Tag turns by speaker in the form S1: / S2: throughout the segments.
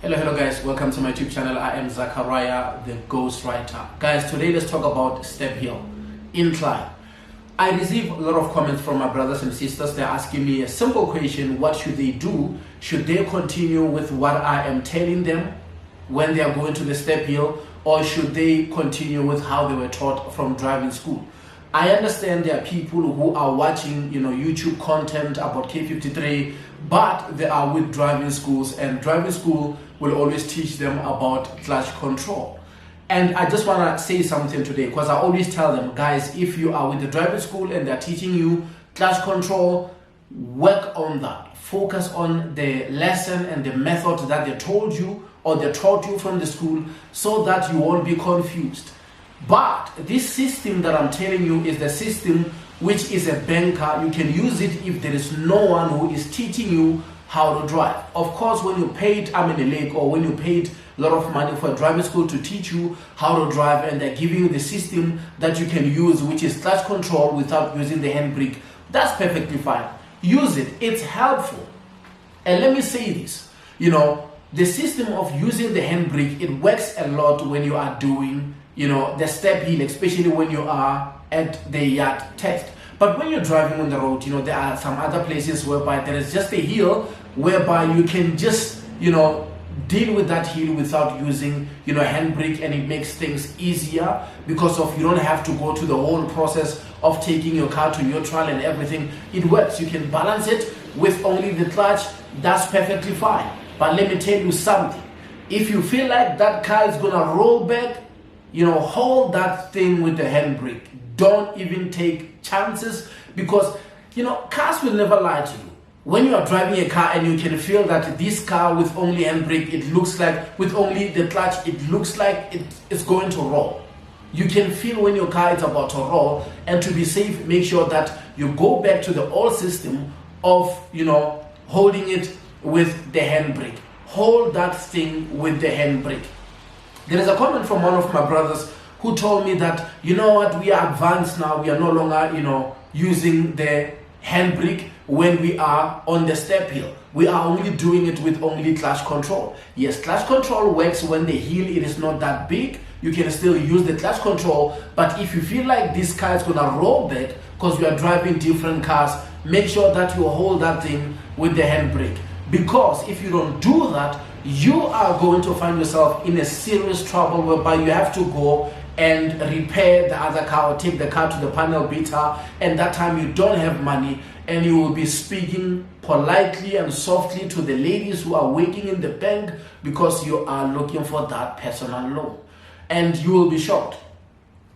S1: Hello guys, welcome to my YouTube channel. I am Zachariah, the Ghostwriter. Guys, today let's talk about step hill, incline. I receive a lot of comments from my brothers and sisters. They're asking me a simple question: what should they do? Should they continue with what I am telling them when they are going to the step hill, or should they continue with how they were taught from driving school? I understand there are people who are watching, YouTube content about K53, but they are with driving schools, and driving school will always teach them about clutch control. And I just want to say something today, because I always tell them, guys, if you are with the driving school and they're teaching you clutch control, work on that. Focus on the lesson and the method that they told you or they taught you from the school, so that you won't be confused. But this system that I'm telling you is the system which is a banker. You can use it if there is no one who is teaching you how to drive. Of course, when you paid Lake, or when you paid a lot of money for a driving school to teach you how to drive, and they're giving you the system that you can use, which is clutch control without using the handbrake, that's perfectly fine. Use it. It's helpful. And let me say this, the system of using the handbrake, it works a lot when you are doing the step hill, especially when you are at the yard test. But when you're driving on the road, there are some other places whereby there is just a hill whereby you can just, deal with that hill without using, handbrake, and it makes things easier because you don't have to go to the whole process of taking your car to neutral and everything. It works. You can balance it with only the clutch. That's perfectly fine. But let me tell you something. If you feel like that car is gonna roll back, hold that thing with the handbrake. Don't even take chances, because cars will never lie to you. When you are driving a car and you can feel that this car with only handbrake, it looks like, with only the clutch, it looks like it's going to roll. You can feel when your car is about to roll, and to be safe, make sure that you go back to the old system of holding it with the handbrake. Hold that thing with the handbrake. There is a comment from one of my brothers who told me that, we are advanced now. We are no longer, using the handbrake when we are on the step hill. We are only doing it with only clutch control. Yes, clutch control works when the hill it is not that big. You can still use the clutch control. But if you feel like this car is going to roll back because we are driving different cars, make sure that you hold that thing with the handbrake. Because if you don't do that, you are going to find yourself in a serious trouble whereby you have to go and repair the other car or take the car to the panel beater, and that time you don't have money, and you will be speaking politely and softly to the ladies who are waiting in the bank because you are looking for that personal loan. And you will be shocked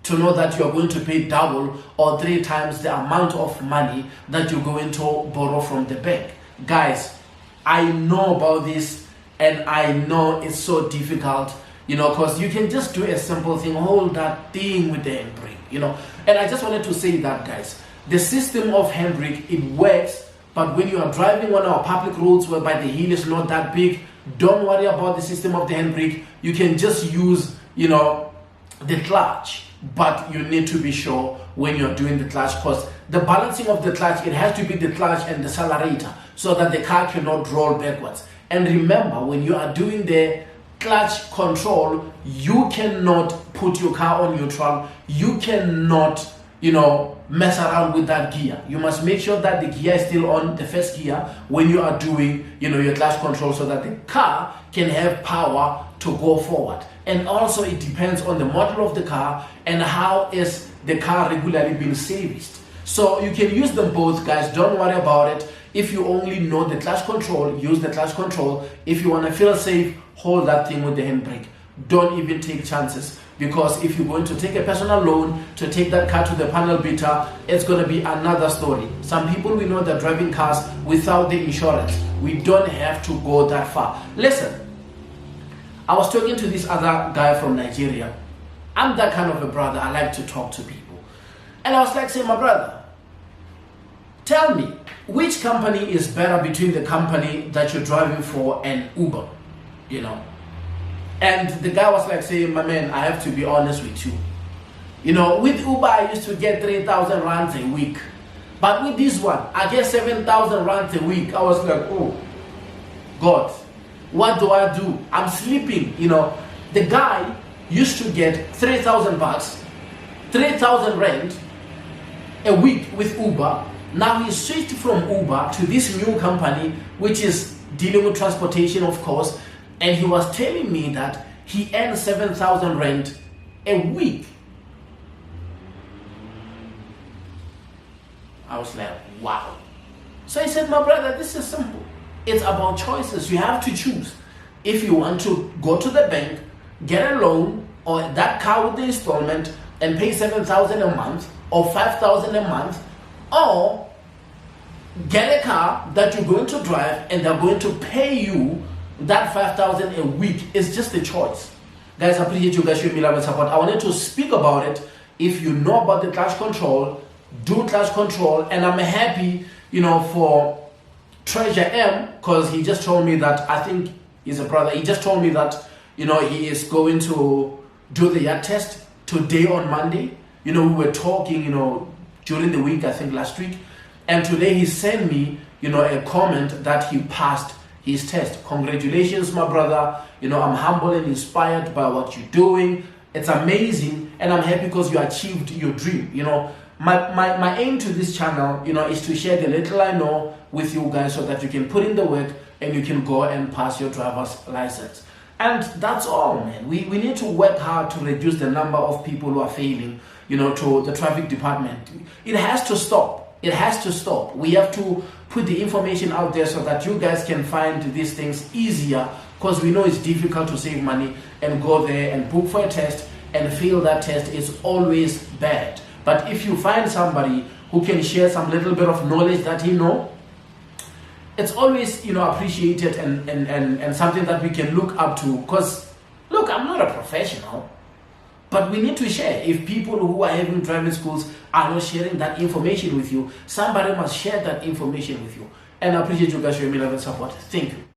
S1: to know that you are going to pay double or 3 times the amount of money that you're going to borrow from the bank. Guys, I know about this, and I know it's so difficult, because you can just do a simple thing, hold that thing with the handbrake, And I just wanted to say that, guys, the system of handbrake, it works, but when you are driving on our public roads whereby the hill is not that big, don't worry about the system of the handbrake. You can just use, the clutch, but you need to be sure when you're doing the clutch, because the balancing of the clutch, it has to be the clutch and the accelerator so that the car cannot roll backwards. And remember, when you are doing the clutch control, you cannot put your car on neutral. You cannot, mess around with that gear. You must make sure that the gear is still on the first gear when you are doing, your clutch control, so that the car can have power to go forward. And also it depends on the model of the car and how is the car regularly being serviced. So you can use them both, guys. Don't worry about it. If you only know the clutch control, use the clutch control. If you want to feel safe, hold that thing with the handbrake. Don't even take chances, because if you're going to take a personal loan to take that car to the panel beater, it's going to be another story. Some people, we know, they're driving cars without the insurance. We don't have to go that far. Listen, I was talking to this other guy from Nigeria. I'm that kind of a brother. I like to talk to people. And I was like saying, my brother, tell me, which company is better between the company that you're driving for and Uber, And the guy was like saying, my man, I have to be honest with you. With Uber, I used to get 3,000 rands a week. But with this one, I get 7,000 rands a week. I was like, oh, God, What do I do? I'm sleeping. The guy used to get 3,000 bucks, 3,000 rent a week with Uber. Now he switched from Uber to this new company, which is dealing with transportation, of course. And he was telling me that he earns 7,000 rent a week. I was like, wow. So I said, my brother, this is simple. It's about choices. You have to choose. If you want to go to the bank, get a loan, or that car with the installment and pay 7,000 a month or 5,000 a month, or get a car that you're going to drive and they're going to pay you that 5,000 a week. It's just a choice. Guys, I appreciate you guys showing me love and support. I wanted to speak about it. If you know about the clutch control, do clutch control. And I'm happy, for Treasure M, because he just told me that, I think he's a brother, he just told me that, he is going to do the yard test today on Monday. We were talking, during the week, I think last week. And today he sent me, a comment that he passed his test. Congratulations, my brother. I'm humble and inspired by what you're doing. It's amazing. And I'm happy because you achieved your dream. My aim to this channel, is to share the little I know with you guys so that you can put in the work and you can go and pass your driver's license. And that's all, man. We need to work hard to reduce the number of people who are failing, to the traffic department. It has to stop. It has to stop. We have to put the information out there so that you guys can find these things easier, because we know it's difficult to save money and go there and book for a test and fail that test is always bad. But if you find somebody who can share some little bit of knowledge that he knows, it's always appreciated and something that we can look up to. Because look, I'm not a professional, but we need to share. If people who are having driving schools are not sharing that information with you, somebody must share that information with you. And I appreciate you guys showing me love and support. Thank you.